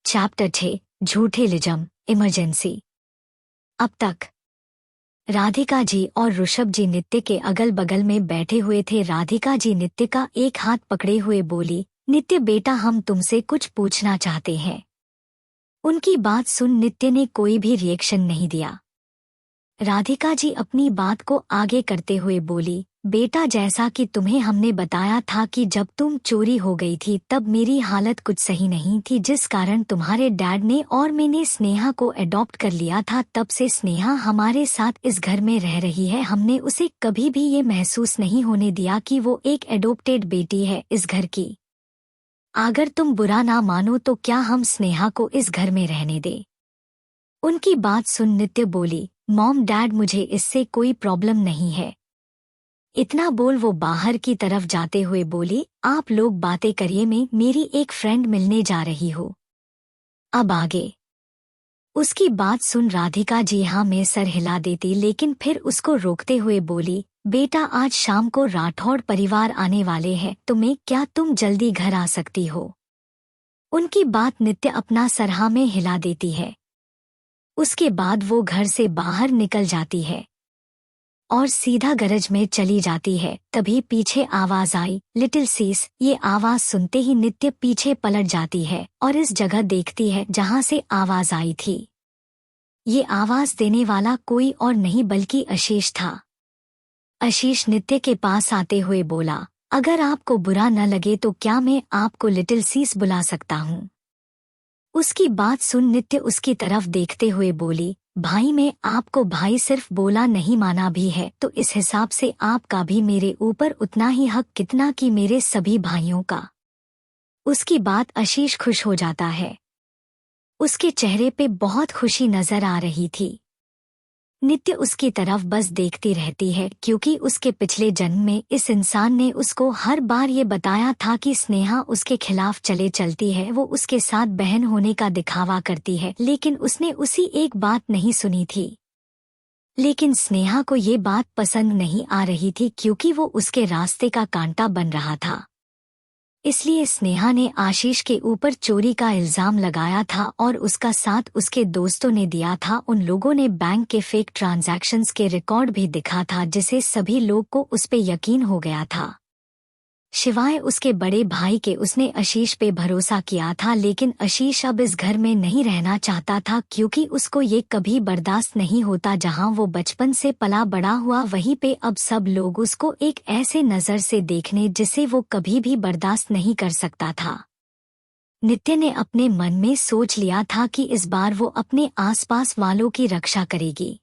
Chapter 6 झूठे लिजम emergency. अब तक राधिका जी और ऋषभ जी नित्य के अगल बगल में बैठे हुए थे। राधिका जी नित्य का एक हाथ पकड़े हुए बोली, नित्य बेटा, हम तुमसे कुछ पूछना चाहते हैं। उनकी बात सुन नित्य ने कोई भी रिएक्शन नहीं दिया। राधिका जी अपनी बात को आगे करते हुए बोली, बेटा, जैसा कि तुम्हें हमने बताया था कि जब तुम चोरी हो गई थी तब मेरी हालत कुछ सही नहीं थी, जिस कारण तुम्हारे डैड ने और मैंने स्नेहा को अडॉप्ट कर लिया था। तब से स्नेहा हमारे साथ इस घर में रह रही है। हमने उसे कभी भी ये महसूस नहीं होने दिया कि वो एक एडॉप्टेड बेटी है इस घर की। अगर तुम बुरा ना मानो तो क्या हम स्नेहा को इस घर में रहने दें? उनकी बात सुन नित्य बोली, मॉम डैड, मुझे इससे कोई प्रॉब्लम नहीं है। इतना बोल वो बाहर की तरफ जाते हुए बोली, आप लोग बातें करिए, मैं मेरी एक फ्रेंड मिलने जा रही हूँ। अब आगे। उसकी बात सुन राधिका जी हाँ में सर हिला देती, लेकिन फिर उसको रोकते हुए बोली, बेटा, आज शाम को राठौड़ परिवार आने वाले हैं, तो मैं क्या तुम जल्दी घर आ सकती हो? उनकी बात नित्य अपना सर हाँ में हिला देती है। उसके बाद वो घर से बाहर निकल जाती है और सीधा गैरेज में चली जाती है। तभी पीछे आवाज आई, लिटिल सीस। ये आवाज सुनते ही नित्य पीछे पलट जाती है और इस जगह देखती है जहां से आवाज आई थी। ये आवाज देने वाला कोई और नहीं बल्कि आशीष था। आशीष नित्य के पास आते हुए बोला, अगर आपको बुरा न लगे तो क्या मैं आपको लिटिल सीस बुला सकता हूँ? उसकी बात सुन नित्य उसकी तरफ देखते हुए बोली, भाई, मैं आपको भाई सिर्फ बोला नहीं माना भी है, तो इस हिसाब से आपका भी मेरे ऊपर उतना ही हक कितना कि मेरे सभी भाइयों का। उसकी बात आशीष खुश हो जाता है। उसके चेहरे पे बहुत खुशी नजर आ रही थी। नित्य उसकी तरफ बस देखती रहती है, क्योंकि उसके पिछले जन्म में इस इंसान ने उसको हर बार ये बताया था कि स्नेहा उसके खिलाफ चलती है, वो उसके साथ बहन होने का दिखावा करती है, लेकिन उसने उसी एक बात नहीं सुनी थी। लेकिन स्नेहा को ये बात पसंद नहीं आ रही थी, क्योंकि वो उसके रास्ते का कांटा बन रहा था। इसलिए स्नेहा ने आशीष के ऊपर चोरी का इल्जाम लगाया था और उसका साथ उसके दोस्तों ने दिया था। उन लोगों ने बैंक के फेक ट्रांजैक्शंस के रिकॉर्ड भी दिखा था, जिसे सभी लोग को उस पे यकीन हो गया था। शिवाय उसके बड़े भाई के उसने आशीष पे भरोसा किया था, लेकिन आशीष अब इस घर में नहीं रहना चाहता था, क्योंकि उसको ये कभी बर्दाश्त नहीं होता जहां वो बचपन से पला बड़ा हुआ, वहीं पे अब सब लोग उसको एक ऐसे नज़र से देखने जिसे वो कभी भी बर्दाश्त नहीं कर सकता था। नित्य ने अपने मन में सोच लिया था कि इस बार वो अपने आसपास वालों की रक्षा करेगी।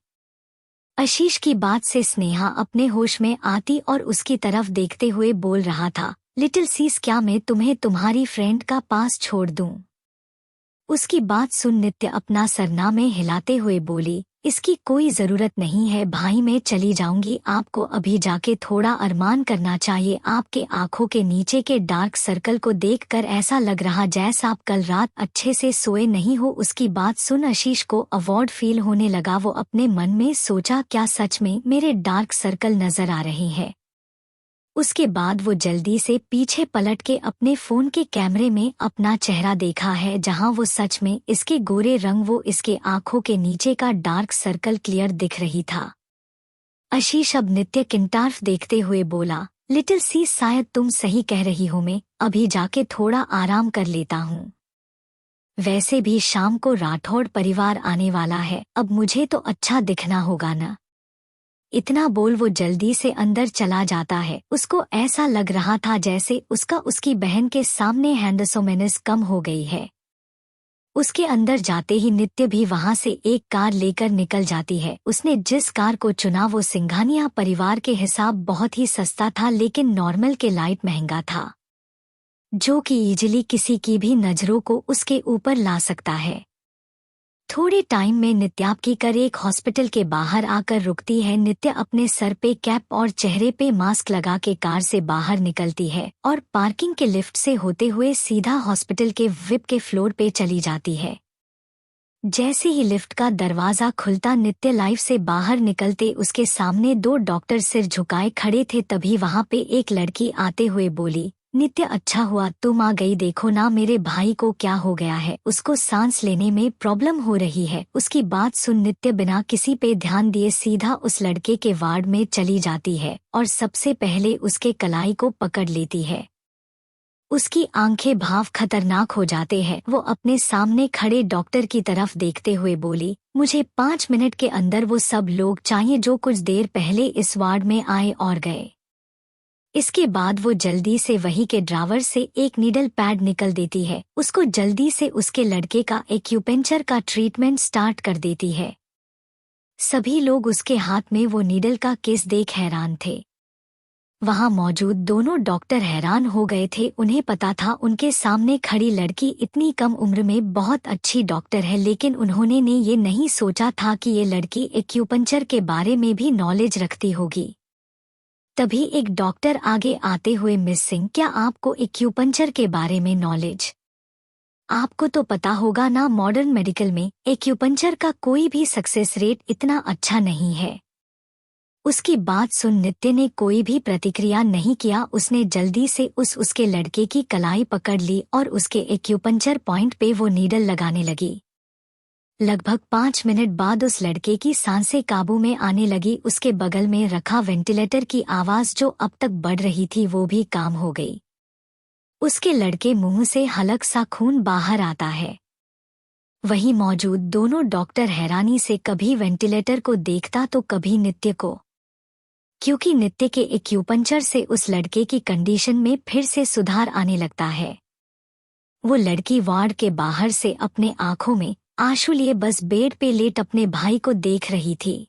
आशीष की बात से स्नेहा अपने होश में आती और उसकी तरफ देखते हुए बोल रहा था, लिटिल सीस, क्या मैं तुम्हें तुम्हारी फ्रेंड का पास छोड़ दूं? उसकी बात सुन नित्य अपना सरना में हिलाते हुए बोली, इसकी कोई जरूरत नहीं है भाई, मैं चली जाऊंगी। आपको अभी जाके थोड़ा अरमान करना चाहिए। आपके आंखों के नीचे के डार्क सर्कल को देखकर ऐसा लग रहा जैसा आप कल रात अच्छे से सोए नहीं हो। उसकी बात सुन आशीष को अवॉर्ड फील होने लगा। वो अपने मन में सोचा, क्या सच में मेरे डार्क सर्कल नजर आ रहे हैं? उसके बाद वो जल्दी से पीछे पलट के अपने फोन के कैमरे में अपना चेहरा देखा है, जहां वो सच में इसके गोरे रंग, वो इसके आंखों के नीचे का डार्क सर्कल क्लियर दिख रही था। आशीष अब नित्य किंटार्फ देखते हुए बोला, लिटिल सी, शायद तुम सही कह रही हो, मैं अभी जाके थोड़ा आराम कर लेता हूँ। वैसे भी शाम को राठौड़ परिवार आने वाला है, अब मुझे तो अच्छा दिखना होगा ना। इतना बोल वो जल्दी से अंदर चला जाता है। उसको ऐसा लग रहा था जैसे उसकी बहन के सामने हैंडसोमेनस कम हो गई है। उसके अंदर जाते ही नित्य भी वहां से एक कार लेकर निकल जाती है। उसने जिस कार को चुना वो सिंघानिया परिवार के हिसाब बहुत ही सस्ता था, लेकिन नॉर्मल के लाइट महंगा था, जो कि इजीली किसी की भी नजरों को उसके ऊपर ला सकता है। थोड़े टाइम में नित्यापकी कर एक हॉस्पिटल के बाहर आकर रुकती है। नित्य अपने सर पे कैप और चेहरे पे मास्क लगा के कार से बाहर निकलती है और पार्किंग के लिफ्ट से होते हुए सीधा हॉस्पिटल के विप के फ्लोर पे चली जाती है। जैसे ही लिफ्ट का दरवाजा खुलता नित्य लाइफ से बाहर निकलते उसके सामने दो डॉक्टर सिर झुकाए खड़े थे। तभी वहां पे एक लड़की आते हुए बोली, नित्य अच्छा हुआ तुम आ गई, देखो ना मेरे भाई को क्या हो गया है, उसको सांस लेने में प्रॉब्लम हो रही है। उसकी बात सुन नित्य बिना किसी पे ध्यान दिए सीधा उस लड़के के वार्ड में चली जाती है और सबसे पहले उसके कलाई को पकड़ लेती है। उसकी आंखें भाव खतरनाक हो जाते हैं। वो अपने सामने खड़े डॉक्टर की तरफ देखते हुए बोली, मुझे 5 मिनट के अंदर वो सब लोग चाहिए जो कुछ देर पहले इस वार्ड में आए और गए। इसके बाद वो जल्दी से वही के ड्रावर से एक नीडल पैड निकल देती है। उसको जल्दी से उसके लड़के का एक्यूपेंचर का ट्रीटमेंट स्टार्ट कर देती है। सभी लोग उसके हाथ में वो नीडल का केस देख हैरान थे। वहां मौजूद दोनों डॉक्टर हैरान हो गए थे। उन्हें पता था उनके सामने खड़ी लड़की इतनी कम उम्र में बहुत अच्छी डॉक्टर है, लेकिन उन्होंने ने ये नहीं सोचा था कि ये लड़की एक्यूपंक्चर के बारे में भी नॉलेज रखती होगी। तभी एक डॉक्टर आगे आते हुए, मिस सिंह, क्या आपको एक्यूपंक्चर के बारे में नॉलेज? आपको तो पता होगा ना, मॉडर्न मेडिकल में एक्यूपंक्चर का कोई भी सक्सेस रेट इतना अच्छा नहीं है। उसकी बात सुन नित्य ने कोई भी प्रतिक्रिया नहीं किया। उसने जल्दी से उसके लड़के की कलाई पकड़ ली और उसके एक्यूपंक्चर पॉइंट पे वो नीडल लगाने लगी। लगभग 5 मिनट बाद उस लड़के की सांसें काबू में आने लगी। उसके बगल में रखा वेंटिलेटर की आवाज जो अब तक बढ़ रही थी वो भी काम हो गई। उसके लड़के मुंह से हलक सा खून बाहर आता है। वहीं मौजूद दोनों डॉक्टर हैरानी से कभी वेंटिलेटर को देखता तो कभी नित्य को, क्योंकि नित्य के एक्यूपंक्चर से उस लड़के की कंडीशन में फिर से सुधार आने लगता है। वो लड़की वार्ड के बाहर से अपने आंखों में आंसू लिए बस बेड पे लेट अपने भाई को देख रही थी।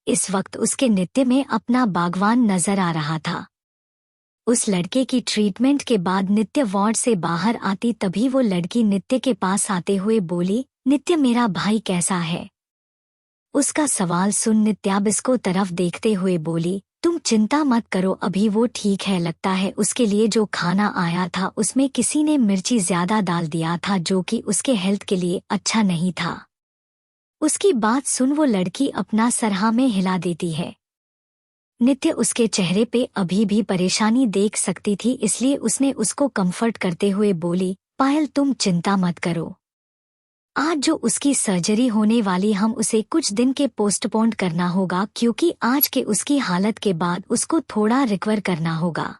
इस वक्त उसके नित्य में अपना बागवान नजर आ रहा था। उस लड़के की ट्रीटमेंट के बाद नित्य वार्ड से बाहर आती तभी वो लड़की नित्य के पास आते हुए बोली, नित्य मेरा भाई कैसा है? उसका सवाल सुन नित्या बिस्को तरफ देखते हुए बोली, तुम चिंता मत करो, अभी वो ठीक है। लगता है उसके लिए जो खाना आया था उसमें किसी ने मिर्ची ज्यादा डाल दिया था जो कि उसके हेल्थ के लिए अच्छा नहीं था। उसकी बात सुन वो लड़की अपना सर हाँ में हिला देती है। नित्य उसके चेहरे पे अभी भी परेशानी देख सकती थी, इसलिए उसने उसको कंफर्ट करते हुए बोली, पायल तुम चिंता मत करो, आज जो उसकी सर्जरी होने वाली हम उसे कुछ दिन के पोस्टपोन करना होगा, क्योंकि आज के उसकी हालत के बाद उसको थोड़ा रिकवर करना होगा।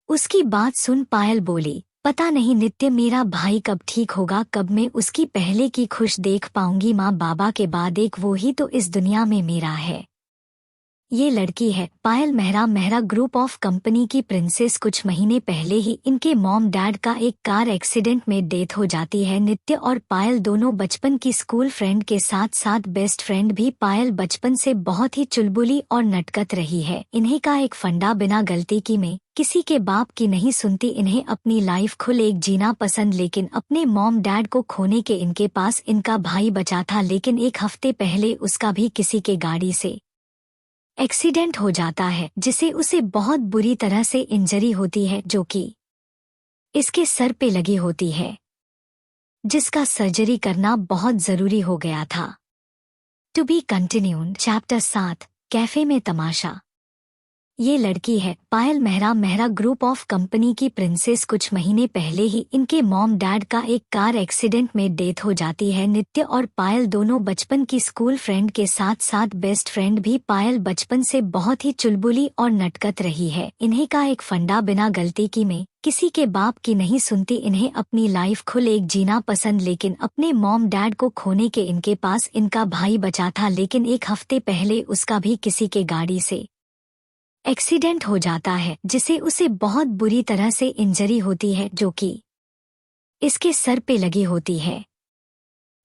उसकी बात सुन पायल बोली, पता नहीं नित्य मेरा भाई कब ठीक होगा, कब मैं उसकी पहले की खुश देख पाऊंगी। माँ बाबा के बाद एक वो ही तो इस दुनिया में मेरा है। ये लड़की है Payal Mehra. Mehra group of company की प्रिंसेस। कुछ महीने पहले ही इनके मॉम डैड का एक कार एक्सीडेंट में डेथ हो जाती है। नित्य और पायल दोनों बचपन की स्कूल फ्रेंड के साथ साथ बेस्ट फ्रेंड भी। पायल बचपन से बहुत ही चुलबुली और नटखट रही है। इन्हें का एक फंडा, बिना गलती की में किसी के बाप की नहीं सुनती। इन्हें अपनी लाइफ खुल एक जीना पसंद, लेकिन अपने मॉम डैड को खोने के इनके पास इनका भाई बचा था। लेकिन एक हफ्ते पहले उसका भी किसी के गाड़ी से एक्सीडेंट हो जाता है, जिसे उसे बहुत बुरी तरह से इंजरी होती है जो कि इसके सर पे लगी होती है, जिसका सर्जरी करना बहुत जरूरी हो गया था। To be continued. Chapter 7, cafe में तमाशा। ये लड़की है Payal Mehra. Mehra group of company की प्रिंसेस। कुछ महीने पहले ही इनके मॉम डैड का एक कार एक्सीडेंट में डेथ हो जाती है। नित्य और पायल दोनों बचपन की स्कूल फ्रेंड के साथ साथ बेस्ट फ्रेंड भी। पायल बचपन से बहुत ही चुलबुली और नटखट रही है। इन्हें का एक फंडा, बिना गलती की में किसी के बाप की नहीं सुनती। इन्हें अपनी लाइफ खुल एक जीना पसंद, लेकिन अपने मॉम डैड को खोने के इनके पास इनका भाई बचा था। लेकिन एक हफ्ते पहले उसका भी किसी के गाड़ी से एक्सीडेंट हो जाता है, जिसे उसे बहुत बुरी तरह से इंजरी होती है जो कि इसके सर पे लगी होती है,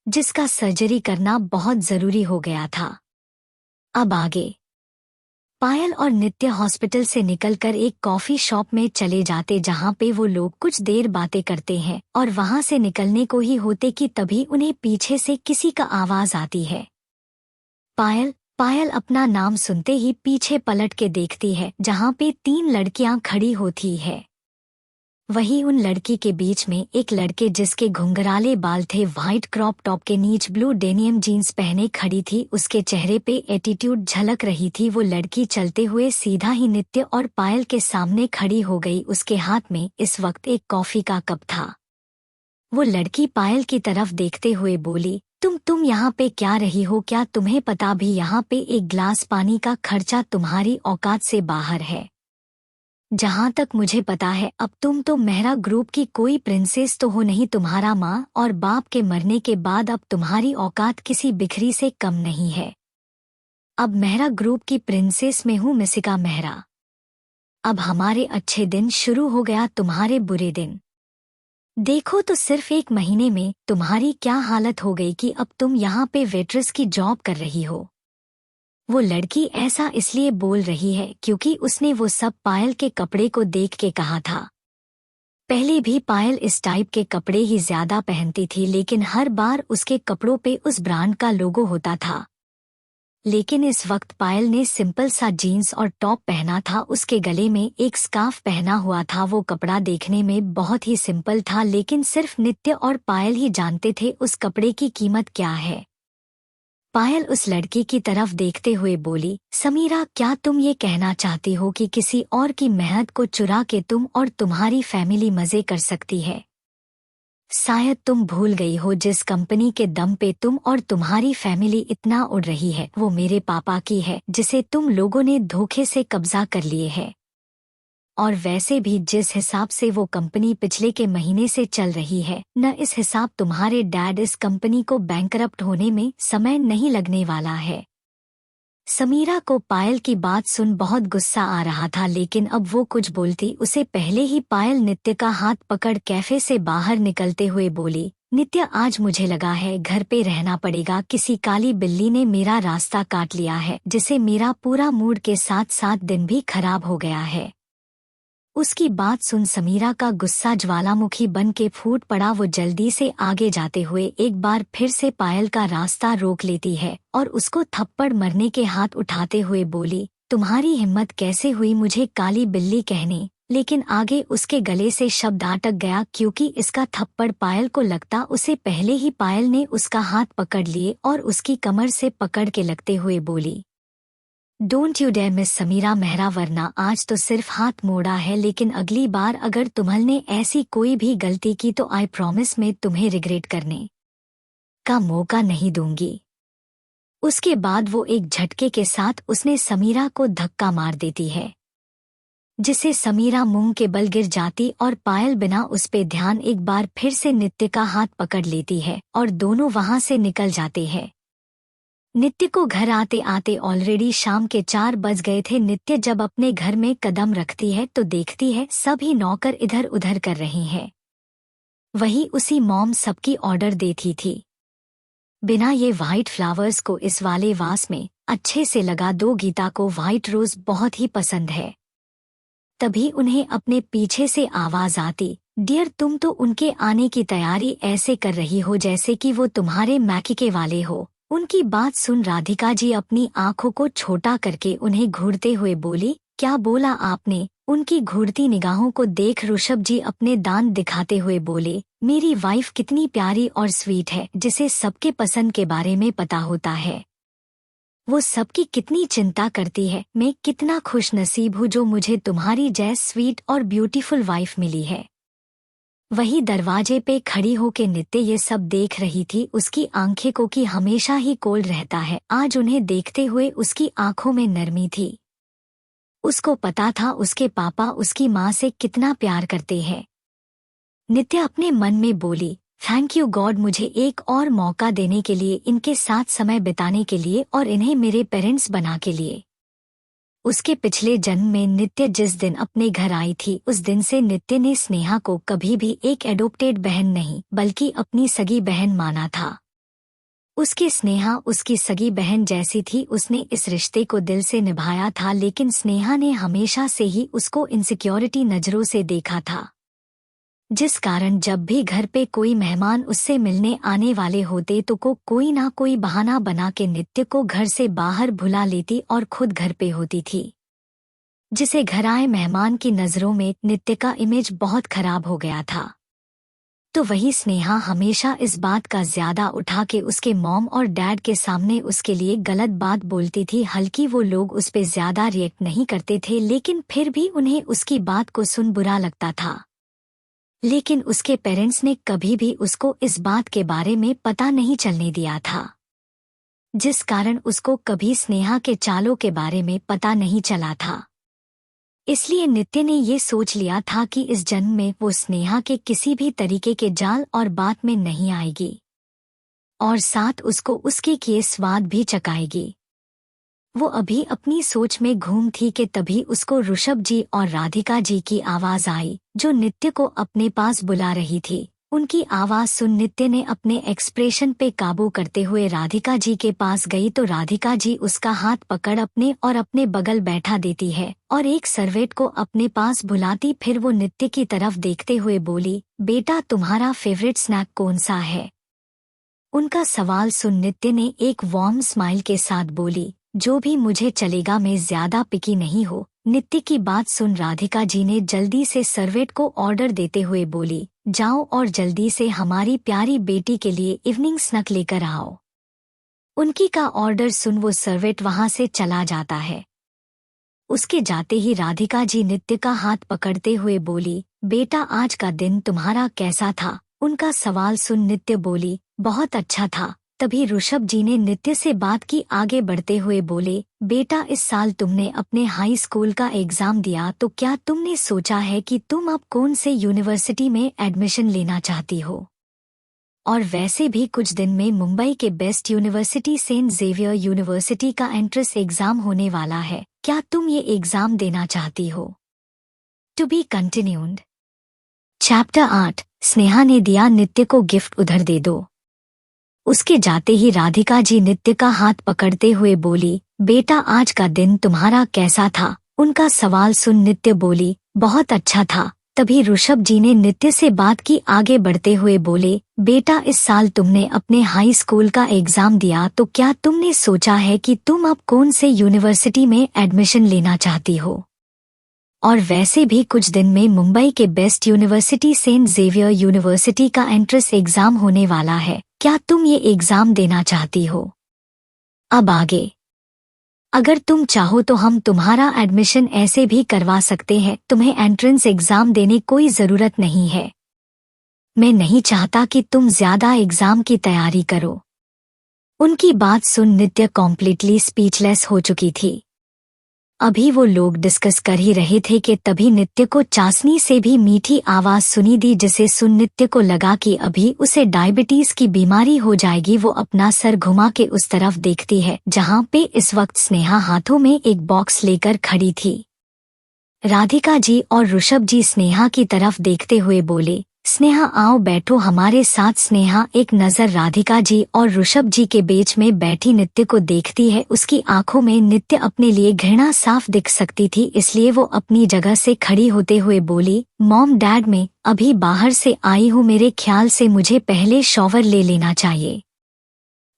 जिसका सर्जरी करना बहुत जरूरी हो गया था। अब आगे पायल और नित्य हॉस्पिटल से निकलकर एक कॉफी शॉप में चले जाते, जहां पे वो लोग कुछ देर बातें करते हैं और वहां से निकलने को ही होते कि तभी उन्हें पीछे से किसी का आवाज आती है। पायल पायल अपना नाम सुनते ही पीछे पलट के देखती है, जहां पे 3 लड़कियां खड़ी होती है। वही उन लड़की के बीच में एक लड़के जिसके घुंघराले बाल थे, व्हाइट क्रॉप टॉप के नीच ब्लू डेनियम जीन्स पहने खड़ी थी। उसके चेहरे पे एटीट्यूड झलक रही थी। वो लड़की चलते हुए सीधा ही नित्य और पायल के सामने खड़ी हो गई। उसके हाथ में इस वक्त एक कॉफी का कप था। वो लड़की पायल की तरफ देखते हुए बोली, तुम यहाँ पे क्या रही हो? क्या तुम्हें पता भी यहाँ पे एक गिलास पानी का खर्चा तुम्हारी औकात से बाहर है? जहाँ तक मुझे पता है अब तुम तो मेहरा ग्रुप की कोई प्रिंसेस तो हो नहीं। तुम्हारा माँ और बाप के मरने के बाद अब तुम्हारी औकात किसी बिखरी से कम नहीं है। अब मेहरा ग्रुप की प्रिंसेस में हूँ, मिसिका मेहरा। अब हमारे अच्छे दिन शुरू हो गया, तुम्हारे बुरे दिन। देखो तो सिर्फ 1 महीने में तुम्हारी क्या हालत हो गई कि अब तुम यहाँ पे वेट्रेस की जॉब कर रही हो। वो लड़की ऐसा इसलिए बोल रही है क्योंकि उसने वो सब पायल के कपड़े को देख के कहा था। पहले भी पायल इस टाइप के कपड़े ही ज्यादा पहनती थी, लेकिन हर बार उसके कपड़ों पे उस ब्रांड का लोगो होता था। लेकिन इस वक्त पायल ने सिंपल सा जीन्स और टॉप पहना था। उसके गले में एक स्कार्फ पहना हुआ था। वो कपड़ा देखने में बहुत ही सिंपल था, लेकिन सिर्फ नित्य और पायल ही जानते थे उस कपड़े की कीमत क्या है। पायल उस लड़की की तरफ देखते हुए बोली, समीरा, क्या तुम ये कहना चाहती हो कि किसी और की मेहनत को चुरा के तुम और तुम्हारी फैमिली मजे कर सकती है? शायद तुम भूल गई हो जिस कंपनी के दम पे तुम और तुम्हारी फैमिली इतना उड़ रही है वो मेरे पापा की है, जिसे तुम लोगों ने धोखे से कब्जा कर लिए है। और वैसे भी जिस हिसाब से वो कंपनी पिछले के महीने से चल रही है, न इस हिसाब तुम्हारे डैड इस कंपनी को बैंकरप्ट होने में समय नहीं लगने वाला है। समीरा को पायल की बात सुन बहुत गुस्सा आ रहा था, लेकिन अब वो कुछ बोलती उसे पहले ही पायल नित्य का हाथ पकड़ कैफे से बाहर निकलते हुए बोली, नित्य, आज मुझे लगा है घर पे रहना पड़ेगा। किसी काली बिल्ली ने मेरा रास्ता काट लिया है, जिसे मेरा पूरा मूड के साथ साथ दिन भी खराब हो गया है। उसकी बात सुन समीरा का गुस्सा ज्वालामुखी बन के फूट पड़ा। वो जल्दी से आगे जाते हुए एक बार फिर से पायल का रास्ता रोक लेती है और उसको थप्पड़ मरने के हाथ उठाते हुए बोली, तुम्हारी हिम्मत कैसे हुई मुझे काली बिल्ली कहने? लेकिन आगे उसके गले से शब्द अटक गया क्योंकि इसका थप्पड़ पायल को लगता उससे पहले ही पायल ने उसका हाथ पकड़ लिए और उसकी कमर से पकड़ के लगते हुए बोली, don't you dare miss Sameera Mehra, वरना आज तो सिर्फ हाथ मोड़ा है, लेकिन अगली बार अगर तुम्हारे ऐसी कोई भी गलती की तो आई प्रॉमिस मैं तुम्हें रिग्रेट करने का मौका नहीं दूंगी। उसके बाद वो एक झटके के साथ उसने समीरा को धक्का मार देती है, जिसे समीरा मुंह के बल गिर जाती और पायल बिना उस पे ध्यान एक बार फिर से नित्य का हाथ पकड़ लेती है और दोनों वहां से निकल जाते हैं। नित्य को घर आते आते ऑलरेडी शाम के 4 बज गए थे। नित्य जब अपने घर में कदम रखती है तो देखती है सभी नौकर इधर उधर कर रही हैं। वही उसी मॉम सबकी ऑर्डर देती थी। बिना ये व्हाइट फ्लावर्स को इस वाले वास में अच्छे से लगा दो। गीता को व्हाइट रोज बहुत ही पसंद है। तभी उन्हें अपने पीछे से आवाज आती, डियर, तुम तो उनके आने की तैयारी ऐसे कर रही हो जैसे कि वो तुम्हारे मैके वाले हो। उनकी बात सुन राधिका जी अपनी आंखों को छोटा करके उन्हें घूरते हुए बोली, क्या बोला आपने? उनकी घूरती निगाहों को देख ऋषभ जी अपने दांत दिखाते हुए बोले, मेरी वाइफ कितनी प्यारी और स्वीट है, जिसे सबके पसंद के बारे में पता होता है। वो सबकी कितनी चिंता करती है। मैं कितना खुश नसीब हूँ जो मुझे तुम्हारी जैस स्वीट और ब्यूटीफुल वाइफ मिली है। वही दरवाजे पे खड़ी होके नित्य ये सब देख रही थी। उसकी आंखें को कि हमेशा ही कोल्ड रहता है, आज उन्हें देखते हुए उसकी आंखों में नरमी थी। उसको पता था उसके पापा उसकी माँ से कितना प्यार करते हैं। नित्य अपने मन में बोली, थैंक यू गॉड, मुझे एक और मौका देने के लिए, इनके साथ समय बिताने के लिए और इन्हें मेरे पेरेंट्स बना के लिए। उसके पिछले जन्म में नित्य जिस दिन अपने घर आई थी उस दिन से नित्य ने स्नेहा को कभी भी एक एडोप्टेड बहन नहीं बल्कि अपनी सगी बहन माना था। उसकी स्नेहा उसकी सगी बहन जैसी थी। उसने इस रिश्ते को दिल से निभाया था, लेकिन स्नेहा ने हमेशा से ही उसको इनसिक्योरिटी नजरों से देखा था, जिस कारण जब भी घर पे कोई मेहमान उससे मिलने आने वाले होते तो कोई ना कोई बहाना बना के नित्य को घर से बाहर भुला लेती और खुद घर पे होती थी। जिसे घर आए मेहमान की नज़रों में नित्य का इमेज बहुत खराब हो गया था। तो वही स्नेहा हमेशा इस बात का ज्यादा उठा के उसके मॉम और डैड के सामने उसके लिए गलत बात बोलती थी। हल्की वो लोग उस पे ज्यादा रिएक्ट नहीं करते थे, लेकिन फिर भी उन्हें उसकी बात को सुन बुरा लगता था। लेकिन उसके पेरेंट्स ने कभी भी उसको इस बात के बारे में पता नहीं चलने दिया था, जिस कारण उसको कभी स्नेहा के चालों के बारे में पता नहीं चला था। इसलिए नित्य ने ये सोच लिया था कि इस जन्म में वो स्नेहा के किसी भी तरीके के जाल और बात में नहीं आएगी, और साथ उसको उसके किए स्वाद भी चखाएगी। वो अभी अपनी सोच में घूम थी कि तभी उसको ऋषभ जी और राधिका जी की आवाज आई, जो नित्य को अपने पास बुला रही थी। उनकी आवाज सुन नित्य ने अपने एक्सप्रेशन पे काबू करते हुए राधिका जी के पास गई तो राधिका जी उसका हाथ पकड़ अपने बगल बैठा देती है और एक सर्वेंट को अपने पास बुलाती। फिर वो नित्य की तरफ देखते हुए बोली, बेटा तुम्हारा फेवरेट स्नैक कौन सा है? उनका सवाल सुन नित्य ने एक वार्म स्माइल के साथ बोली, जो भी मुझे चलेगा, मैं ज्यादा पिकी नहीं हो। नित्य की बात सुन राधिका जी ने जल्दी से सर्वेंट को ऑर्डर देते हुए बोली, जाओ और जल्दी से हमारी प्यारी बेटी के लिए इवनिंग स्नैक लेकर आओ। उनकी का ऑर्डर सुन वो सर्वेंट वहां से चला जाता है। उसके जाते ही राधिका जी नित्य का हाथ पकड़ते हुए बोली, बेटा आज का दिन तुम्हारा कैसा था? उनका सवाल सुन नित्य बोली, बहुत अच्छा था। तभी ऋषभ जी ने नित्य से बात की आगे बढ़ते हुए बोले, बेटा इस साल तुमने अपने हाई स्कूल का एग्जाम दिया, तो क्या तुमने सोचा है कि तुम अब कौन से यूनिवर्सिटी में एडमिशन लेना चाहती हो? और वैसे भी कुछ दिन में मुंबई के best university Saint Xavier university का एंट्रेंस एग्जाम होने वाला है। क्या तुम ये एग्जाम देना चाहती हो? To be continued. Chapter 8। Sneha ने दिया नित्य को गिफ्ट, उधर दे दो। उसके जाते ही राधिका जी नित्य का हाथ पकड़ते हुए बोली, बेटा आज का दिन तुम्हारा कैसा था? उनका सवाल सुन नित्य बोली, बहुत अच्छा था। तभी ऋषभ जी ने नित्य से बात की आगे बढ़ते हुए बोले, बेटा इस साल तुमने अपने हाई स्कूल का एग्जाम दिया, तो क्या तुमने सोचा है कि तुम अब कौन से यूनिवर्सिटी में एडमिशन लेना चाहती हो? और वैसे भी कुछ दिन में मुंबई के best university Saint Xavier university का एंट्रेंस एग्जाम होने वाला है। क्या तुम ये एग्जाम देना चाहती हो? अब आगे अगर तुम चाहो तो हम तुम्हारा एडमिशन ऐसे भी करवा सकते हैं। तुम्हें एंट्रेंस एग्जाम देने कोई जरूरत नहीं है। मैं नहीं चाहता कि तुम ज्यादा एग्जाम की तैयारी करो। उनकी बात सुन नित्य कॉम्प्लीटली स्पीचलेस हो चुकी थी। अभी वो लोग डिस्कस कर ही रहे थे कि तभी नित्य को चाशनी से भी मीठी आवाज सुनी दी, जिसे सुन नित्य को लगा कि अभी उसे डायबिटीज की बीमारी हो जाएगी। वो अपना सर घुमा के उस तरफ देखती है जहां पे इस वक्त स्नेहा हाथों में एक बॉक्स लेकर खड़ी थी। राधिका जी और ऋषभ जी स्नेहा की तरफ देखते हुए बोले, स्नेहा आओ बैठो हमारे साथ। स्नेहा एक नजर राधिका जी और ऋषभ जी के बीच में बैठी नित्य को देखती है। उसकी आंखों में नित्य अपने लिए घृणा साफ दिख सकती थी, इसलिए वो अपनी जगह से खड़ी होते हुए बोली, मॉम डैड मैं अभी बाहर से आई हूँ, मेरे ख्याल से मुझे पहले शॉवर ले लेना चाहिए।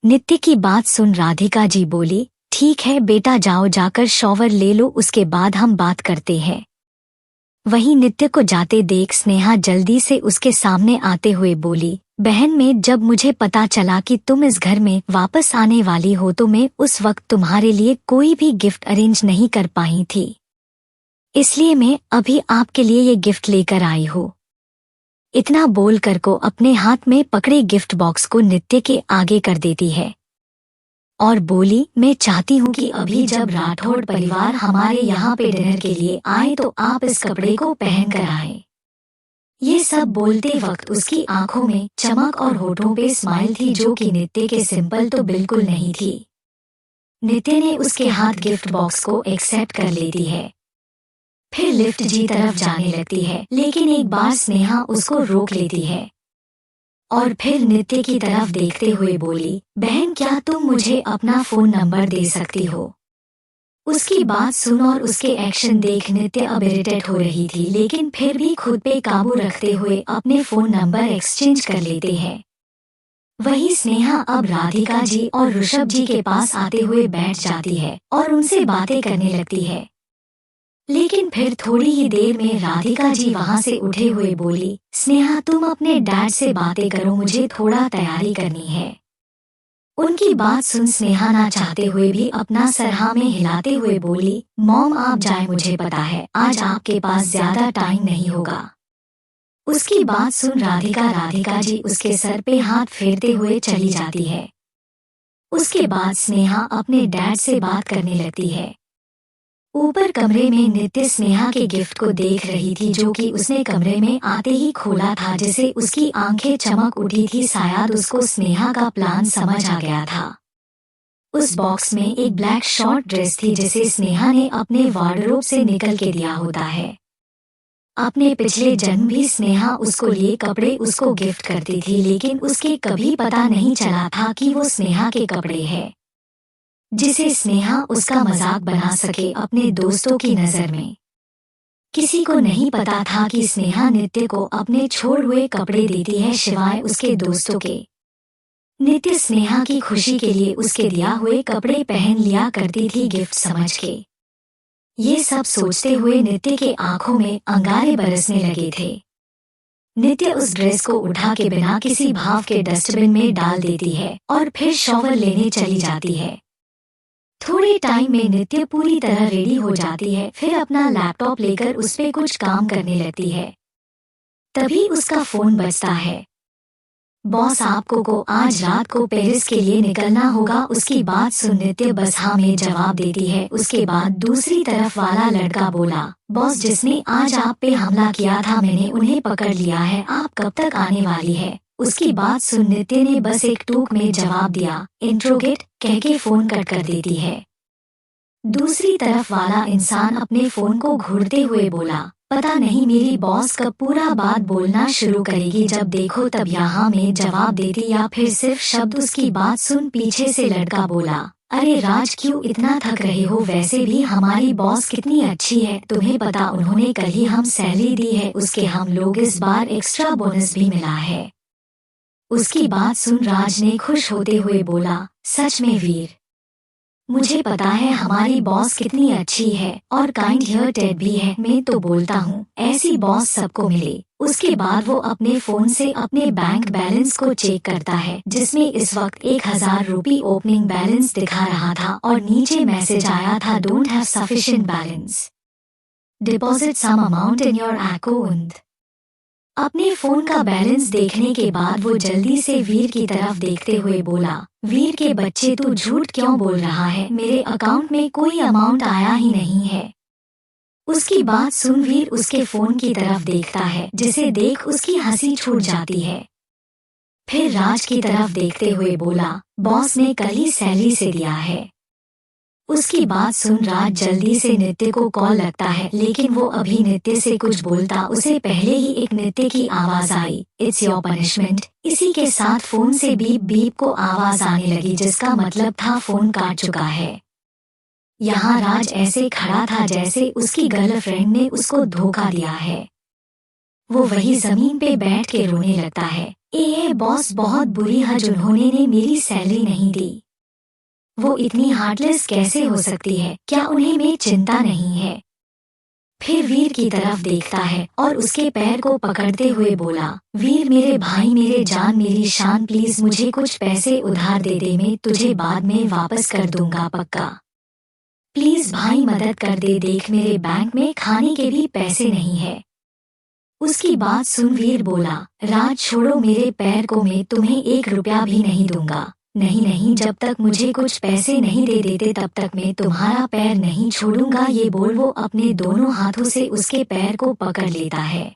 नित्य की बात सुन राधिका जी बोली, ठीक है बेटा जाओ, जाकर शॉवर ले लो, उसके बाद हम बात करते हैं। वहीं नित्य को जाते देख स्नेहा जल्दी से उसके सामने आते हुए बोली, बहन मैं जब मुझे पता चला कि तुम इस घर में वापस आने वाली हो तो मैं उस वक्त तुम्हारे लिए कोई भी गिफ्ट अरेंज नहीं कर पाई थी, इसलिए मैं अभी आपके लिए ये गिफ्ट लेकर आई हूँ। इतना बोलकर को अपने हाथ में पकड़े गिफ्ट बॉक्स को नित्य के आगे कर देती है और बोली, मैं चाहती हूँ कि अभी जब राठौड़ परिवार हमारे यहाँ पे डिनर के लिए आए तो आप इस कपड़े को पहन कर आए। ये सब बोलते वक्त उसकी आंखों में चमक और होठों पे स्माइल थी, जो कि नित्य के सिंपल तो बिल्कुल नहीं थी। नित्य ने उसके हाथ गिफ्ट बॉक्स को एक्सेप्ट कर लेती है, फिर लिफ्ट जी तरफ जाने लगती है, लेकिन एक बार स्नेहा उसको रोक लेती है और फिर नित्य की तरफ देखते हुए बोली, बहन क्या तुम मुझे अपना फोन नंबर दे सकती हो? उसकी बात सुन और उसके एक्शन देख नित्य अब इरिटेट हो रही थी, लेकिन फिर भी खुद पे काबू रखते हुए अपने फोन नंबर एक्सचेंज कर लेते हैं। वही स्नेहा अब राधिका जी और ऋषभ जी के पास आते हुए बैठ जाती है और उनसे बातें करने लगती है। लेकिन फिर थोड़ी ही देर में राधिका जी वहां से उठे हुए बोली, स्नेहा तुम अपने डैड से बातें करो, मुझे थोड़ा तैयारी करनी है। उनकी बात सुन स्नेहा ना चाहते हुए भी अपना सर हाँ में हिलाते हुए बोली, मॉम आप जाए, मुझे पता है आज आपके पास ज्यादा टाइम नहीं होगा। उसकी बात सुन राधिका जी उसके सर पे हाथ फेरते हुए चली जाती है। उसके बाद स्नेहा अपने डैड से बात करने लगती है। ऊपर कमरे में नित्य स्नेहा के गिफ्ट को देख रही थी जो कि उसने कमरे में आते ही खोला था, जिसे उसकी आंखें चमक उठी थी। शायद उसको स्नेहा का प्लान समझ आ गया था। उस बॉक्स में एक ब्लैक शॉर्ट ड्रेस थी जिसे स्नेहा ने अपने वार्डरोब से निकल के दिया होता है। अपने पिछले जन्म भी स्नेहा उसको ये कपड़े उसको गिफ्ट करती थी, लेकिन उसके कभी पता नहीं चला था कि वो स्नेहा के कपड़े हैं, जिसे स्नेहा उसका मजाक बना सके अपने दोस्तों की नजर में। किसी को नहीं पता था कि स्नेहा नित्य को अपने छोड़ हुए कपड़े देती है, सिवाय उसके दोस्तों के। नित्य स्नेहा की खुशी के लिए उसके दिया हुए कपड़े पहन लिया करती थी गिफ्ट समझ के। ये सब सोचते हुए नित्य के आंखों में अंगारे बरसने लगे थे। नित्य उस ड्रेस को उठा के बिना किसी भाव के डस्टबिन में डाल देती है और फिर शॉवर लेने चली जाती है। थोड़े टाइम में नित्य पूरी तरह रेडी हो जाती है, फिर अपना लैपटॉप लेकर उस पे कुछ काम करने लगती है। तभी उसका फोन बजता है। बॉस आपको को आज रात को पेरिस के लिए निकलना होगा। उसकी बात सुन नित्य बस हाँ में जवाब देती है। उसके बाद दूसरी तरफ वाला लड़का बोला, बॉस जिसने आज आप पे हमला किया था मैंने उन्हें पकड़ लिया है, आप कब तक आने वाली है? उसकी बात सुन नित्य ने बस एक टूक में जवाब दिया, इंट्रोगेट, कह के फोन कट कर देती है। दूसरी तरफ वाला इंसान अपने फोन को घूरते हुए बोला, पता नहीं मेरी बॉस कब पूरा बात बोलना शुरू करेगी, जब देखो तब यहाँ में जवाब देती या फिर सिर्फ शब्द। उसकी बात सुन पीछे से लड़का बोला, अरे राज क्यों इतना थक रहे हो? वैसे भी हमारी बॉस कितनी अच्छी है, तुम्हें पता उन्होंने कल ही हम सैलरी दी है, उसके हम लोग इस बार एक्स्ट्रा बोनस भी मिला है। उसकी बात सुन राज ने खुश होते हुए बोला, सच में वीर, मुझे पता है हमारी बॉस कितनी अच्छी है और काइंड हार्टेड भी है। मैं तो बोलता हूँ ऐसी बॉस सबको मिले। उसके बाद वो अपने फोन से अपने बैंक बैलेंस को चेक करता है, जिसमें इस वक्त 1000 रुपये ओपनिंग बैलेंस दिखा रहा था और नीचे मैसेज आया था, don't have sufficient balance, deposit some amount in your account. अपने फोन का बैलेंस देखने के बाद वो जल्दी से वीर की तरफ देखते हुए बोला, वीर के बच्चे तू झूठ क्यों बोल रहा है? मेरे अकाउंट में कोई अमाउंट आया ही नहीं है। उसकी बात सुन वीर उसके फोन की तरफ देखता है, जिसे देख उसकी हंसी छूट जाती है। फिर राज की तरफ देखते हुए बोला, बॉस ने कल ही सैलरी से दिया है। उसकी बात सुन राज जल्दी से नित्य को कॉल लगता है, लेकिन वो अभी नित्य से कुछ बोलता उसे पहले ही एक नित्य की आवाज आई, इट्स योर पनिशमेंट। इसी के साथ फोन से बीप बीप को आवाज आने लगी, जिसका मतलब था फोन काट चुका है। यहाँ राज ऐसे खड़ा था जैसे उसकी गर्लफ्रेंड ने उसको धोखा दिया है। वो वही जमीन पे बैठ के रोने लगता है, ए बॉस बहुत बुरी है जिन्होंने ने मेरी सैलरी नहीं दी। वो इतनी हार्टलेस कैसे हो सकती है? क्या उन्हें में चिंता नहीं है? फिर वीर की तरफ देखता है और उसके पैर को पकड़ते हुए बोला, वीर मेरे भाई, मेरे जान, मेरी शान, प्लीज मुझे कुछ पैसे उधार दे दे, मैं तुझे बाद में वापस कर दूंगा पक्का। प्लीज भाई मदद कर दे, देख मेरे बैंक में खाने के भी पैसे नहीं है। उसकी बात सुन वीर बोला, राज छोड़ो मेरे पैर को, मैं तुम्हें 1 रुपया भी नहीं दूंगा। नहीं नहीं, जब तक मुझे कुछ पैसे नहीं दे देते तब तक मैं तुम्हारा पैर नहीं छोड़ूंगा। ये बोल वो अपने दोनों हाथों से उसके पैर को पकड़ लेता है।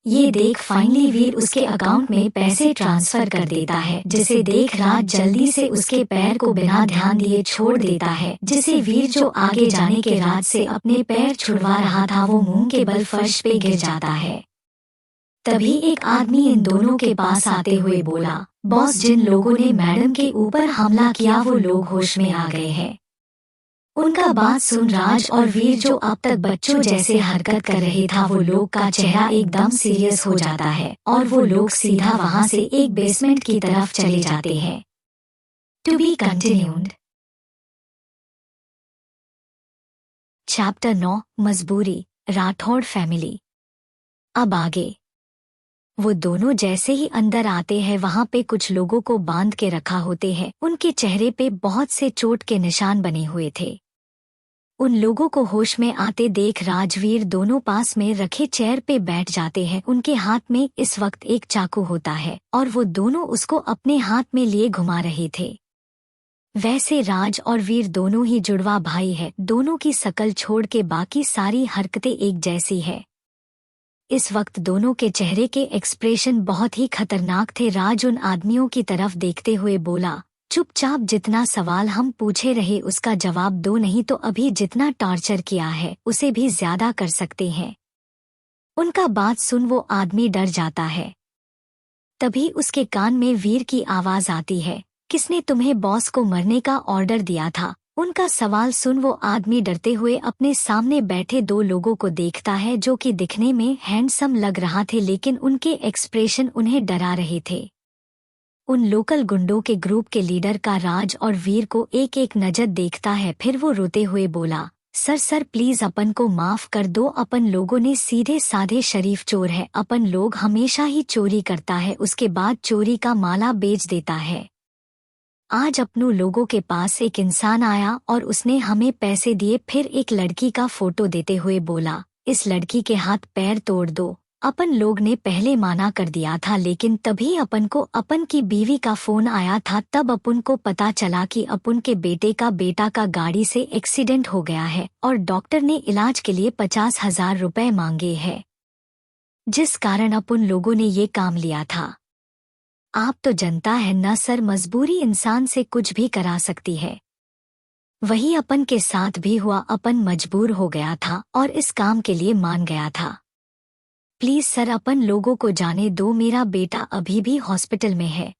ये देख फाइनली वीर उसके अकाउंट में पैसे ट्रांसफर कर देता है, जिसे देख राज जल्दी से उसके पैर को बिना ध्यान दिए छोड़ देता है, जिसे वीर जो आगे जाने के राज से अपने पैर छुड़वा रहा था वो मुंह के बल फर्श पे गिर जाता है। तभी एक आदमी इन दोनों के पास आते हुए बोला, बॉस जिन लोगों ने मैडम के ऊपर हमला किया वो लोग होश में आ गए हैं। उनका बात सुन राज और वीर जो अब तक बच्चों जैसे हरकत कर रहे था, वो लोग का चेहरा एकदम सीरियस हो जाता है और वो लोग सीधा वहां से एक बेसमेंट की तरफ चले जाते हैं। To be continued. चैप्टर 9 मजबूरी राठौड़ फैमिली। अब आगे। वो दोनों जैसे ही अंदर आते हैं वहां पे कुछ लोगों को बांध के रखा होते हैं। उनके चेहरे पे बहुत से चोट के निशान बने हुए थे। उन लोगों को होश में आते देख राजवीर दोनों पास में रखे चेयर पे बैठ जाते हैं। उनके हाथ में इस वक्त एक चाकू होता है और वो दोनों उसको अपने हाथ में लिए घुमा रहे थे। वैसे राज और वीर दोनों ही जुड़वा भाई है। दोनों की शकल छोड़ के बाकी सारी हरकतें एक जैसी है। इस वक्त दोनों के चेहरे के एक्सप्रेशन बहुत ही खतरनाक थे। राज उन आदमियों की तरफ देखते हुए बोला, चुपचाप जितना सवाल हम पूछे रहे उसका जवाब दो, नहीं तो अभी जितना टॉर्चर किया है उसे भी ज्यादा कर सकते हैं। उनका बात सुन वो आदमी डर जाता है। तभी उसके कान में वीर की आवाज आती है, किसने तुम्हें बॉस को मरने का ऑर्डर दिया था? उनका सवाल सुन वो आदमी डरते हुए अपने सामने बैठे दो लोगों को देखता है जो कि दिखने में हैंडसम लग रहा थे, लेकिन उनके एक्सप्रेशन उन्हें डरा रहे थे। उन लोकल गुंडों के ग्रुप के लीडर का राज और वीर को एक एक नजर देखता है। फिर वो रोते हुए बोला, सर प्लीज अपन को माफ कर दो। अपन लोगों ने सीधे साधे शरीफ चोर है। अपन लोग हमेशा ही चोरी करता है, उसके बाद चोरी का माला बेच देता है। आज अपनों लोगों के पास एक इंसान आया और उसने हमें पैसे दिए। फिर एक लड़की का फोटो देते हुए बोला, इस लड़की के हाथ पैर तोड़ दो। अपन लोग ने पहले माना कर दिया था, लेकिन तभी अपन को अपन की बीवी का फोन आया था। तब अपन को पता चला कि अपन के बेटा का गाड़ी से एक्सीडेंट हो गया है और डॉक्टर ने इलाज के लिए 50,000 रुपए मांगे हैं, जिस कारण अपन लोगों ने ये काम लिया था। आप तो जनता है ना सर, मजबूरी इंसान से कुछ भी करा सकती है। वही अपन के साथ भी हुआ। अपन मजबूर हो गया था और इस काम के लिए मान गया था। प्लीज सर अपन लोगों को जाने दो, मेरा बेटा अभी भी हॉस्पिटल में है।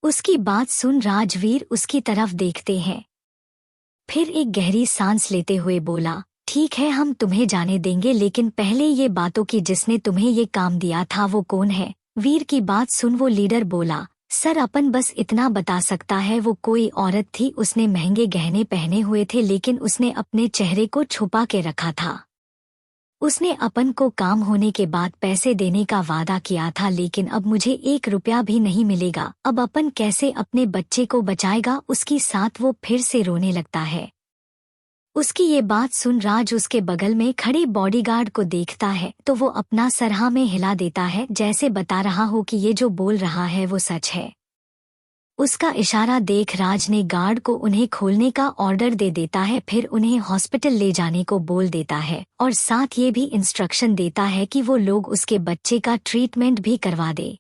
उसकी बात सुन राजवीर उसकी तरफ देखते हैं। फिर एक गहरी सांस लेते हुए बोला, ठीक है हम तुम्हें जाने देंगे, लेकिन पहले ये बातों की जिसने तुम्हें ये काम दिया था वो कौन है? वीर की बात सुन वो लीडर बोला, सर अपन बस इतना बता सकता है। वो कोई औरत थी, उसने महंगे गहने पहने हुए थे, लेकिन उसने अपने चेहरे को छुपा के रखा था। उसने अपन को काम होने के बाद पैसे देने का वादा किया था, लेकिन अब मुझे 1 रुपया भी नहीं मिलेगा। अब अपन कैसे अपने बच्चे को बचाएगा? उसकी साथ वो फिर से रोने लगता है। उसकी ये बात सुन राज उसके बगल में खड़े बॉडीगार्ड को देखता है तो वो अपना सर हाँ में हिला देता है, जैसे बता रहा हो कि ये जो बोल रहा है वो सच है। उसका इशारा देख राज ने गार्ड को उन्हें खोलने का ऑर्डर दे देता है। फिर उन्हें हॉस्पिटल ले जाने को बोल देता है और साथ ये भी इंस्ट्रक्शन देता है कि वो लोग उसके बच्चे का ट्रीटमेंट भी करवा दे।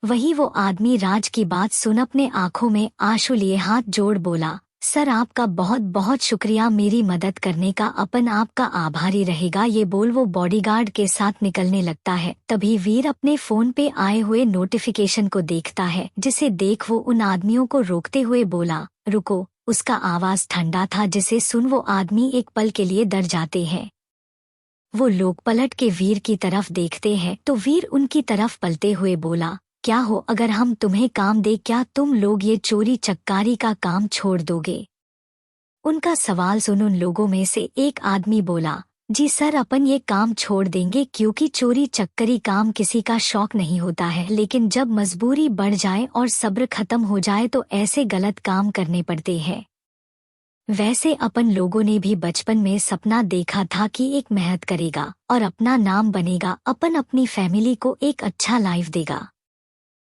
वही वो आदमी राज की बात सुन अपने आंखों में आंसू लिए हाथ जोड़ बोला, सर आपका बहुत बहुत शुक्रिया मेरी मदद करने का, अपन आपका आभारी रहेगा। ये बोल वो बॉडीगार्ड के साथ निकलने लगता है। तभी वीर अपने फोन पे आए हुए नोटिफिकेशन को देखता है, जिसे देख वो उन आदमियों को रोकते हुए बोला, रुको। उसका आवाज ठंडा था, जिसे सुन वो आदमी एक पल के लिए डर जाते हैं। वो लोग पलट के वीर की तरफ देखते हैं तो वीर उनकी तरफ पलटे हुए बोला, क्या हो अगर हम तुम्हें काम दे, क्या तुम लोग ये चोरी चक्कारी का काम छोड़ दोगे? उनका सवाल सुन उन लोगों में से एक आदमी बोला, जी सर अपन ये काम छोड़ देंगे, क्योंकि चोरी चक्करी काम किसी का शौक नहीं होता है, लेकिन जब मजबूरी बढ़ जाए और सब्र खत्म हो जाए तो ऐसे गलत काम करने पड़ते हैं। वैसे अपन लोगों ने भी बचपन में सपना देखा था कि एक मेहनत करेगा और अपना नाम बनेगा, अपन अपनी फैमिली को एक अच्छा लाइफ देगा।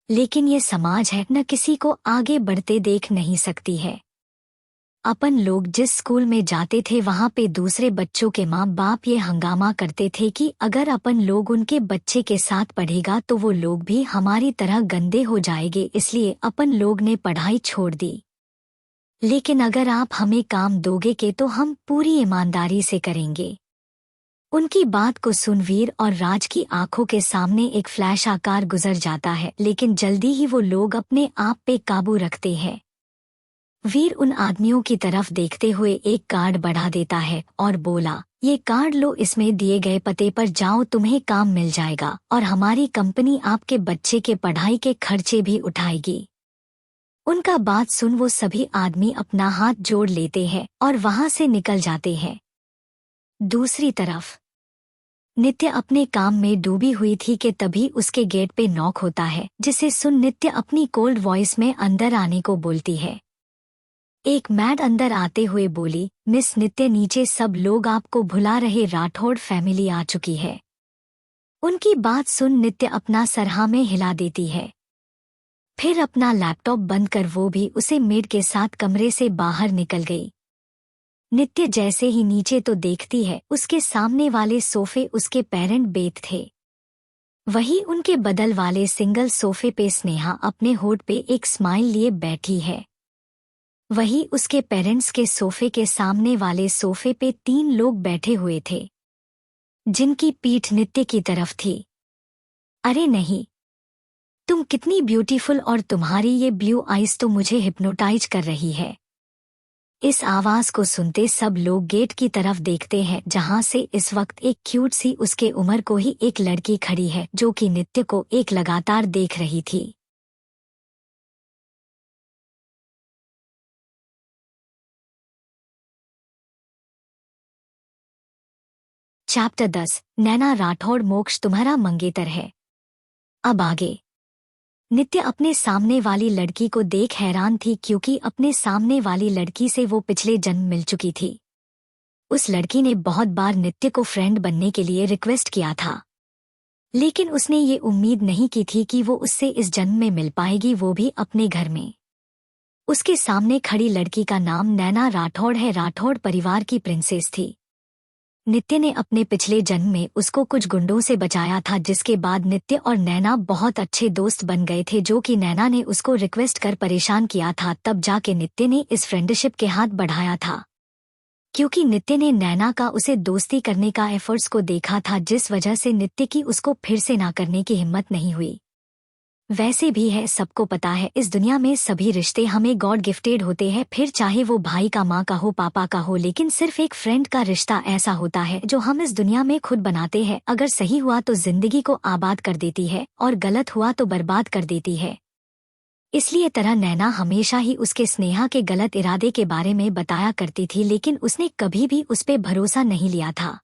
लेकिन ये समाज है न, किसी को आगे बढ़ते देख नहीं सकती है। अपन लोग जिस स्कूल में जाते थे वहाँ पे दूसरे बच्चों के माँ बाप ये हंगामा करते थे कि अगर अपन लोग उनके बच्चे के साथ पढ़ेगा तो वो लोग भी हमारी तरह गंदे हो जाएंगे, इसलिए अपन लोग ने पढ़ाई छोड़ दी। लेकिन अगर आप हमें काम दोगे के तो हम पूरी ईमानदारी से करेंगे। उनकी बात को सुन वीर और राज की आंखों के सामने एक फ्लैश आकार गुजर जाता है, लेकिन जल्दी ही वो लोग अपने आप पे काबू रखते हैं। वीर उन आदमियों की तरफ देखते हुए एक कार्ड बढ़ा देता है और बोला, ये कार्ड लो, इसमें दिए गए पते पर जाओ, तुम्हें काम मिल जाएगा और हमारी कंपनी आपके बच्चे के पढ़ाई के खर्चे भी उठाएगी। उनका बात सुन वो सभी आदमी अपना हाथ जोड़ लेते हैं और वहां से निकल जाते हैं। दूसरी तरफ नित्य अपने काम में डूबी हुई थी कि तभी उसके गेट पे नॉक होता है, जिसे सुन नित्य अपनी कोल्ड वॉइस में अंदर आने को बोलती है। एक मैड अंदर आते हुए बोली, मिस नित्य नीचे सब लोग आपको भुला रहे, राठौड़ फैमिली आ चुकी है। उनकी बात सुन नित्य अपना सर हाँ में हिला देती है। फिर अपना लैपटॉप बंद कर वो भी उसे मेड के साथ कमरे से बाहर निकल गई। नित्य जैसे ही नीचे तो देखती है उसके सामने वाले सोफे उसके पेरेंट बेट थे। वही उनके बदल वाले सिंगल सोफे पे स्नेहा अपने होठ पे एक स्माइल लिए बैठी है। वही उसके पेरेंट्स के सोफे के सामने वाले सोफे पे 3 लोग बैठे हुए थे, जिनकी पीठ नित्य की तरफ थी। अरे नहीं, तुम कितनी ब्यूटीफुल और तुम्हारी ये ब्लू आइज तो मुझे हिप्नोटाइज कर रही है। इस आवाज को सुनते सब लोग गेट की तरफ देखते हैं, जहां से इस वक्त एक क्यूट सी उसके उम्र को ही एक लड़की खड़ी है जो कि नित्य को एक लगातार देख रही थी। चैप्टर 10 नैना राठौड़ मोक्ष तुम्हारा मंगेतर है। अब आगे। नित्य अपने सामने वाली लड़की को देख हैरान थी, क्योंकि अपने सामने वाली लड़की से वो पिछले जन्म मिल चुकी थी। उस लड़की ने बहुत बार नित्य को फ्रेंड बनने के लिए रिक्वेस्ट किया था, लेकिन उसने ये उम्मीद नहीं की थी कि वो उससे इस जन्म में मिल पाएगी, वो भी अपने घर में। उसके सामने खड़ी लड़की का नाम नैना राठौड़ है। राठौड़ परिवार की प्रिंसेस थी। नित्य ने अपने पिछले जन्म में उसको कुछ गुंडों से बचाया था, जिसके बाद नित्य और नैना बहुत अच्छे दोस्त बन गए थे, जो कि नैना ने उसको रिक्वेस्ट कर परेशान किया था। तब जाके नित्य ने इस फ्रेंडशिप के हाथ बढ़ाया था, क्योंकि नित्य ने नैना का उसे दोस्ती करने का एफर्ट्स को देखा था, जिस वजह से नित्य की उसको फिर से ना करने की हिम्मत नहीं हुई। वैसे भी है, सबको पता है इस दुनिया में सभी रिश्ते हमें गॉड गिफ्टेड होते हैं, फिर चाहे वो भाई का, माँ का हो, पापा का हो, लेकिन सिर्फ एक फ्रेंड का रिश्ता ऐसा होता है जो हम इस दुनिया में खुद बनाते हैं। अगर सही हुआ तो जिंदगी को आबाद कर देती है और गलत हुआ तो बर्बाद कर देती है। इसलिए तरह नैना हमेशा ही उसके स्नेहा के गलत इरादे के बारे में बताया करती थी, लेकिन उसने कभी भी उस पे भरोसा नहीं लिया था।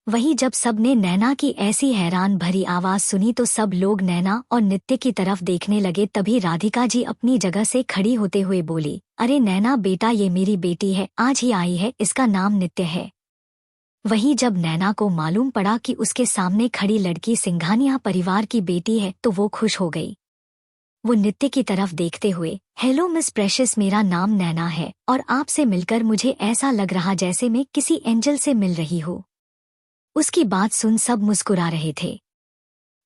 वहीं जब सबने नैना की ऐसी हैरान भरी आवाज सुनी तो सब लोग नैना और नित्य की तरफ देखने लगे। तभी राधिका जी अपनी जगह से खड़ी होते हुए बोली, अरे नैना बेटा, ये मेरी बेटी है, आज ही आई है, इसका नाम नित्य है। वहीं जब नैना को मालूम पड़ा कि उसके सामने खड़ी लड़की सिंघानिया परिवार की बेटी है तो वो खुश हो गई। वो नित्य की तरफ देखते हुए, हेलो मिस प्रेशियस, मेरा नाम नैना है और आपसे मिलकर मुझे ऐसा लग रहा जैसे मैं किसी एंजल से मिल रही हूँ। उसकी बात सुन सब मुस्कुरा रहे थे।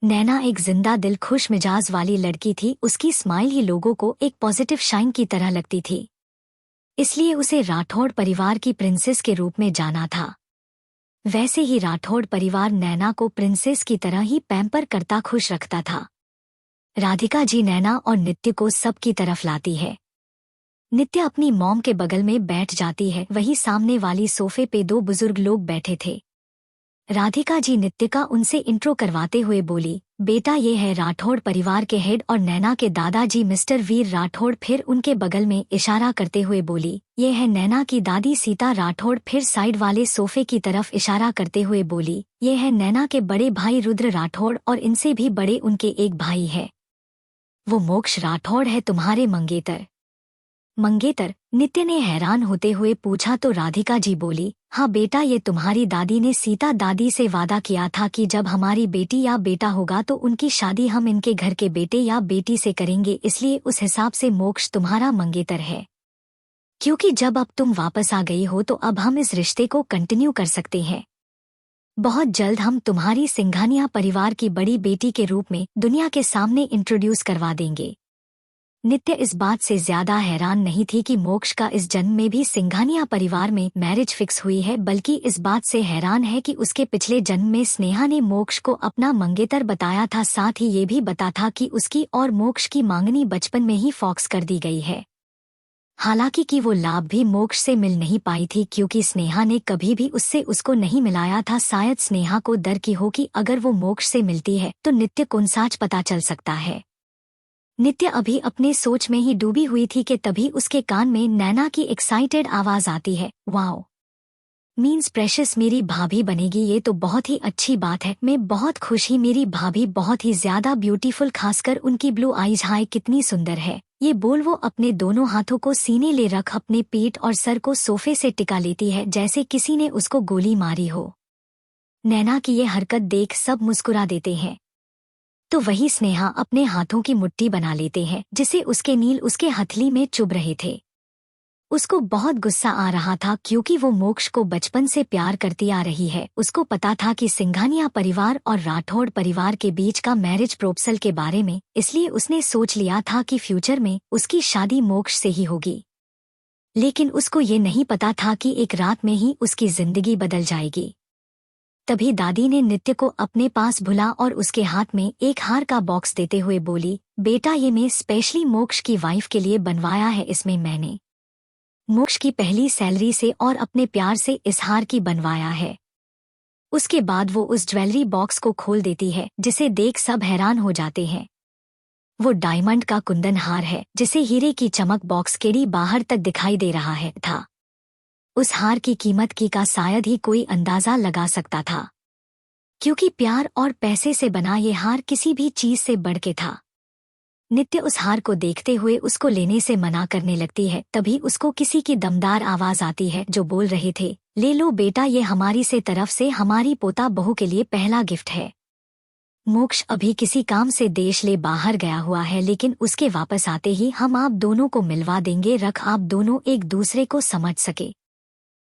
नैना एक जिंदा दिल खुश मिजाज वाली लड़की थी। उसकी स्माइल ही लोगों को एक पॉजिटिव शाइन की तरह लगती थी, इसलिए उसे राठौड़ परिवार की प्रिंसेस के रूप में जाना था। वैसे ही राठौड़ परिवार नैना को प्रिंसेस की तरह ही पैम्पर करता खुश रखता था। राधिका जी नैना और नित्य को सबकी तरफ लाती है। नित्य अपनी मॉम के बगल में बैठ जाती है। वही सामने वाली सोफे पे 2 बुजुर्ग लोग बैठे थे। राधिका जी नित्य का उनसे इंट्रो करवाते हुए बोली, बेटा ये है राठौड़ परिवार के हेड और नैना के दादाजी मिस्टर वीर राठौड़। फिर उनके बगल में इशारा करते हुए बोली, ये है नैना की दादी सीता राठौड़। फिर साइड वाले सोफे की तरफ इशारा करते हुए बोली, ये है नैना के बड़े भाई रुद्र राठौड़ और इनसे भी बड़े उनके एक भाई है, वो मोक्ष राठौड़ है, तुम्हारे मंगेतर। मंगेतर? नित्य ने हैरान होते हुए पूछा तो राधिका जी बोली, हाँ बेटा, ये तुम्हारी दादी ने सीता दादी से वादा किया था कि जब हमारी बेटी या बेटा होगा तो उनकी शादी हम इनके घर के बेटे या बेटी से करेंगे, इसलिए उस हिसाब से मोक्ष तुम्हारा मंगेतर है। क्योंकि जब अब तुम वापस आ गई हो तो अब हम इस रिश्ते को कंटिन्यू कर सकते हैं। बहुत जल्द हम तुम्हारी सिंघानिया परिवार की बड़ी बेटी के रूप में दुनिया के सामने इंट्रोड्यूस करवा देंगे। नित्य इस बात से ज्यादा हैरान नहीं थी कि मोक्ष का इस जन्म में भी सिंघानिया परिवार में मैरिज फिक्स हुई है, बल्कि इस बात से हैरान है कि उसके पिछले जन्म में स्नेहा ने मोक्ष को अपना मंगेतर बताया था। साथ ही ये भी बता था कि उसकी और मोक्ष की मांगनी बचपन में ही फॉक्स कर दी गई है। हालांकि कि वो लाभ भी मोक्ष से मिल नहीं पाई थी, क्योंकि स्नेहा ने कभी भी उससे उसको नहीं मिलाया था। शायद स्नेहा को डर की हो कि अगर वो मोक्ष से मिलती है तो नित्य को सच पता चल सकता है। नित्य अभी अपने सोच में ही डूबी हुई थी कि तभी उसके कान में नैना की एक्साइटेड आवाज आती है, वाओ। मीन्स प्रेशियस मेरी भाभी बनेगी, ये तो बहुत ही अच्छी बात है। मैं बहुत खुश ही, मेरी भाभी बहुत ही ज्यादा ब्यूटीफुल, खासकर उनकी ब्लू आईज, हाय कितनी सुंदर है। ये बोल वो अपने दोनों हाथों को सीने ले रख अपने पेट और सर को सोफे से टिका लेती है जैसे किसी ने उसको गोली मारी हो। नैना की ये हरकत देख सब मुस्कुरा देते हैं। तो वही स्नेहा अपने हाथों की मुट्ठी बना लेते हैं जिसे उसके नील उसके हथली में चुभ रहे थे। उसको बहुत गुस्सा आ रहा था क्योंकि वो मोक्ष को बचपन से प्यार करती आ रही है। उसको पता था कि सिंघानिया परिवार और राठौड़ परिवार के बीच का मैरिज प्रोपोजल के बारे में, इसलिए उसने सोच लिया था कि फ्यूचर में उसकी शादी मोक्ष से ही होगी। लेकिन उसको ये नहीं पता था कि एक रात में ही उसकी जिंदगी बदल जाएगी। तभी दादी ने नित्य को अपने पास बुला और उसके हाथ में एक हार का बॉक्स देते हुए बोली, बेटा ये मैं स्पेशली मोक्ष की वाइफ के लिए बनवाया है। इसमें मैंने मोक्ष की पहली सैलरी से और अपने प्यार से इस हार की बनवाया है। उसके बाद वो उस ज्वेलरी बॉक्स को खोल देती है जिसे देख सब हैरान हो जाते हैं। वो डायमंड का कुंदन हार है जिसे हीरे की चमक बॉक्स केड़ी बाहर तक दिखाई दे रहा है था। उस हार की कीमत की का शायद ही कोई अंदाजा लगा सकता था, क्योंकि प्यार और पैसे से बना ये हार किसी भी चीज से बढ़ के था। नित्य उस हार को देखते हुए उसको लेने से मना करने लगती है। तभी उसको किसी की दमदार आवाज आती है जो बोल रहे थे, ले लो बेटा, ये हमारी से तरफ से हमारी पोता बहू के लिए पहला गिफ्ट है। मोक्ष अभी किसी काम से देश ले बाहर गया हुआ है, लेकिन उसके वापस आते ही हम आप दोनों को मिलवा देंगे, रख आप दोनों एक दूसरे को समझ सके।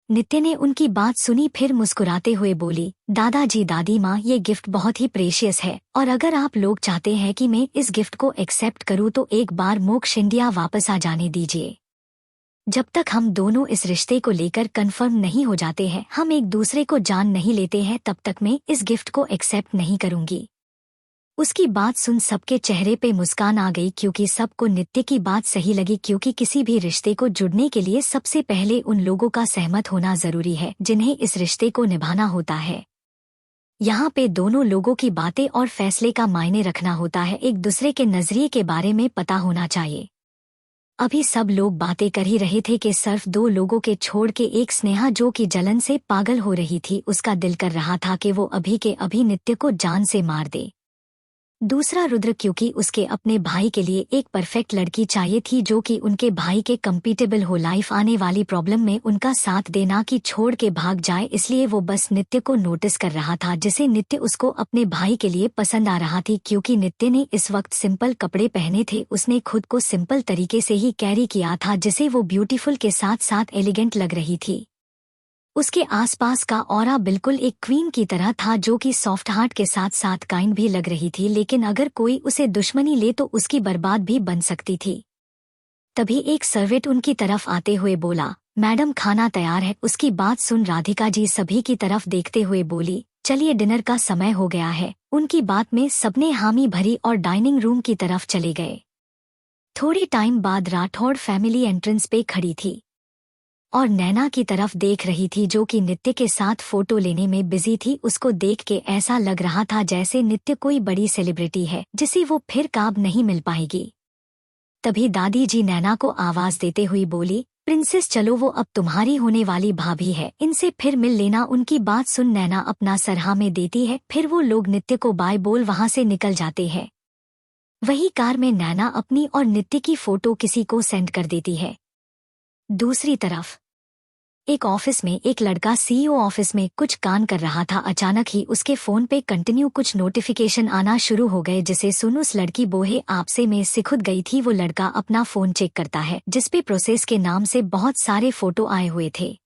नित्य ने उनकी बात सुनी, फिर मुस्कुराते हुए बोली, दादाजी दादी माँ, ये गिफ्ट बहुत ही प्रेशियस है और अगर आप लोग चाहते हैं कि मैं इस गिफ्ट को एक्सेप्ट करूँ तो एक बार मोक्ष इंडिया वापस आ जाने दीजिए। जब तक हम दोनों इस रिश्ते को लेकर कंफर्म नहीं हो जाते हैं, हम एक दूसरे को जान नहीं लेते हैं, तब तक मैं इस गिफ्ट को एक्सेप्ट नहीं करूंगी। उसकी बात सुन सबके चेहरे पे मुस्कान आ गई, क्योंकि सबको नित्य की बात सही लगी। क्योंकि किसी भी रिश्ते को जुड़ने के लिए सबसे पहले उन लोगों का सहमत होना जरूरी है जिन्हें इस रिश्ते को निभाना होता है। यहाँ पे दोनों लोगों की बातें और फैसले का मायने रखना होता है, एक दूसरे के नजरिए के बारे में पता होना चाहिए। अभी सब लोग बातें कर ही रहे थे कि सिर्फ दो लोगों के छोड़ के एक स्नेहा जो कि जलन से पागल हो रही थी, उसका दिल कर रहा था कि वो अभी के अभी नित्य को जान से मार दे। दूसरा रुद्र, क्योंकि उसके अपने भाई के लिए एक परफेक्ट लड़की चाहिए थी जो कि उनके भाई के कंपैटिबल हो, लाइफ आने वाली प्रॉब्लम में उनका साथ देना कि छोड़ के भाग जाए। इसलिए वो बस नित्य को नोटिस कर रहा था, जिसे नित्य उसको अपने भाई के लिए पसंद आ रहा थी। क्योंकि नित्य ने इस वक्त सिंपल कपड़े पहने थे, उसने खुद को सिंपल तरीके से ही कैरी किया था, जिसे वो ब्यूटीफुल के साथ साथ एलिगेंट लग रही थी। उसके आसपास का ऑरा बिल्कुल एक क्वीन की तरह था जो कि सॉफ्ट हार्ट के साथ साथ काइंड भी लग रही थी, लेकिन अगर कोई उसे दुश्मनी ले तो उसकी बर्बाद भी बन सकती थी। तभी एक सर्वेंट उनकी तरफ आते हुए बोला, मैडम खाना तैयार है। उसकी बात सुन राधिका जी सभी की तरफ देखते हुए बोली, चलिए डिनर का समय हो गया है। उनकी बात में सबने हामी भरी और डाइनिंग रूम की तरफ चले गए। थोड़ी टाइम बाद राठौड़ फैमिली एंट्रेंस पे खड़ी थी और नैना की तरफ देख रही थी जो कि नित्य के साथ फोटो लेने में बिजी थी। उसको देख के ऐसा लग रहा था जैसे नित्य कोई बड़ी सेलिब्रिटी है जिसे वो फिर काब नहीं मिल पाएगी। तभी दादी जी नैना को आवाज देते हुई बोली, प्रिंसेस चलो, वो अब तुम्हारी होने वाली भाभी है, इनसे फिर मिल लेना। उनकी बात सुन नैना अपना सरहा में देती है, फिर वो लोग नित्य को बाय बोल वहां से निकल जाते हैं। वही कार में नैना अपनी और नित्य की फोटो किसी को सेंड कर देती है। दूसरी तरफ एक ऑफिस में एक लड़का सीईओ ऑफिस में कुछ काम कर रहा था। अचानक ही उसके फोन पे कंटिन्यू कुछ नोटिफिकेशन आना शुरू हो गए, जिसे सुन उस लड़की बोहे आपसे में सिकुड़ गई थी। वो लड़का अपना फोन चेक करता है जिसपे प्रोसेस के नाम से बहुत सारे फोटो आए हुए थे।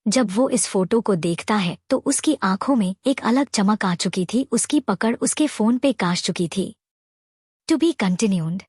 जब वो इस फोटो को देखता है तो उसकी आंखों में एक अलग चमक आ चुकी थी, उसकी पकड़ उसके फोन पे काश चुकी थी। To be continued.